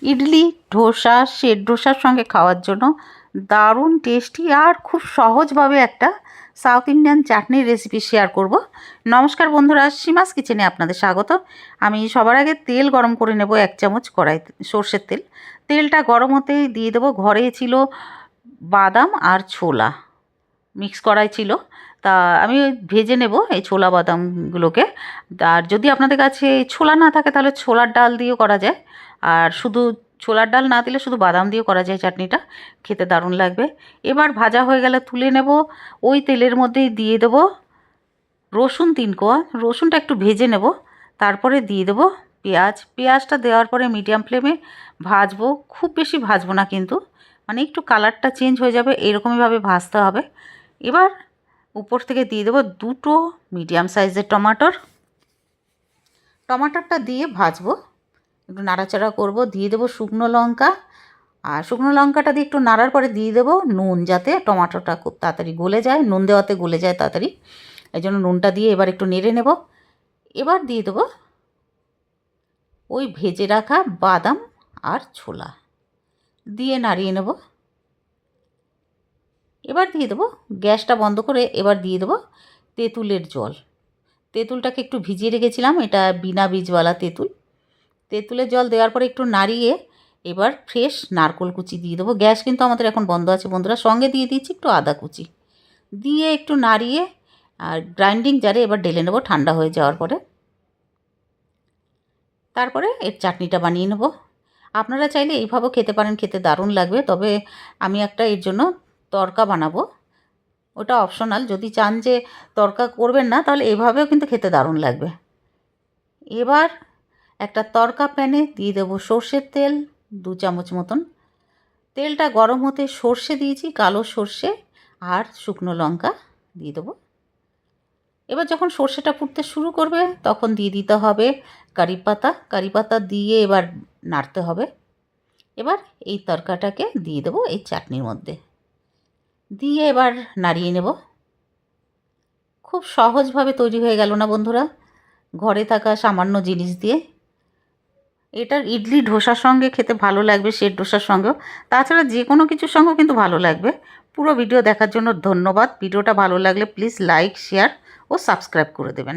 Idli, dosa, set ধোসার সঙ্গে খাওয়ার জন্য দারুণ টেস্টি আর খুব সহজভাবে একটা সাউথ ইন্ডিয়ান চাটনির রেসিপি শেয়ার করব। নমস্কার বন্ধুরা, সীমাস কিচেনে আপনাদের স্বাগত। আমি সবার আগে তেল গরম করে নেব 1 চামচ সর্ষের তেল। তেলটা গরম হতেই দিয়ে দেবো, ঘরে ছিল বাদাম আর ছোলা মিক্স করাই ছিল, তা আমি ভেজে নেব এই ছোলা বাদামগুলোকে। আর যদি আপনাদের কাছে ছোলা না থাকে তাহলে ছোলার ডাল দিয়েও করা যায়, আর শুধু ছোলার ডাল না দিলে শুধু বাদাম দিয়েও করা যায় চাটনিটা, খেতে দারুণ লাগবে। এবার ভাজা হয়ে গেলে তুলে নেব। ওই তেলের মধ্যেই দিয়ে দেব রসুন 3 কোয়া, রসুনটা একটু ভেজে নেব। তারপরে দিয়ে দেব পেঁয়াজ। পেঁয়াজটা দেওয়ার পরে মিডিয়াম ফ্লেমে ভাজবো, খুব বেশি ভাজবো না কিন্তু, মানে একটু কালারটা চেঞ্জ হয়ে যাবে এরকমইভাবে ভাজতে হবে। এবার উপর থেকে দিয়ে দেবো 2টো মিডিয়াম সাইজের টমাটোরটা দিয়ে ভাজবো, একটু নাড়াচাড়া করব। দিয়ে দেবো শুকনো লঙ্কা, আর শুকনো লঙ্কাটা দিয়ে একটু নাড়ার পরে দিয়ে দেবো নুন, যাতে টমাটোটা খুব তাড়াতাড়ি গলে যায়, নুন দেওয়াতে গলে যায় তাড়াতাড়ি, এই জন্য নুনটা দিয়ে এবার একটু নেড়ে নেব। এবার দিয়ে দেবো ওই ভেজে রাখা বাদাম আর ছোলা, দিয়ে নাড়িয়ে নেব। এবার দিয়ে দেবো, গ্যাসটা বন্ধ করে এবার দিয়ে দেবো তেঁতুলের জল। তেঁতুলটাকে একটু ভিজিয়ে রেখেছিলাম, এটা বিনা বীজওয়ালা তেঁতুল। তেঁতুলের জল দেওয়ার পরে একটু নাড়িয়ে এবার ফ্রেশ নারকেল কুচি দিয়ে দেবো। গ্যাস কিন্তু আমাদের এখন বন্ধ আছে বন্ধুরা। সঙ্গে দিয়ে দিচ্ছি একটু আদা কুচি, দিয়ে একটু নাড়িয়ে আর গ্রাইন্ডিং জারে এবার ঢেলে নেব ঠান্ডা হয়ে যাওয়ার পরে। তারপরে এর চাটনিটা বানিয়ে নেব। আপনারা চাইলে এইভাবেও খেতে পারেন, খেতে দারুণ লাগবে। তবে আমি একটা এর জন্য তড়কা বানাবো, ওটা অপশনাল। যদি চান যে তড়কা করবেন না তাহলে এভাবেও কিন্তু খেতে দারুণ লাগবে। এবার একটা তড়কা প্যানে দিয়ে দেবো সর্ষের তেল 2 চামচ মতন। তেলটা গরম হতে সর্ষে দিয়েছি, কালো সর্ষে আর শুকনো লঙ্কা দিয়ে দেবো। এবার যখন সর্ষেটা ফুটতে শুরু করবে তখন দিয়ে দিতে হবে কারি পাতা। কারি পাতা দিয়ে এবার নাড়তে হবে। এবার এই তড়কাটাকে দিয়ে দেবো এই চাটনির মধ্যে, দিয়ে এবার নাড়িয়ে নেব। খুব সহজভাবে তৈরি হয়ে গেল না বন্ধুরা, ঘরে থাকা সামান্য জিনিস দিয়ে। এটার ইডলি ধোসার সঙ্গে খেতে ভালো লাগবে, সেট ধোসার সঙ্গেও, তাছাড়া যে কোনো কিছুর সঙ্গেও কিন্তু ভালো লাগবে। পুরো ভিডিও দেখার জন্য ধন্যবাদ। ভিডিওটা ভালো লাগলে প্লিজ লাইক, শেয়ার ও সাবস্ক্রাইব করে দেবেন।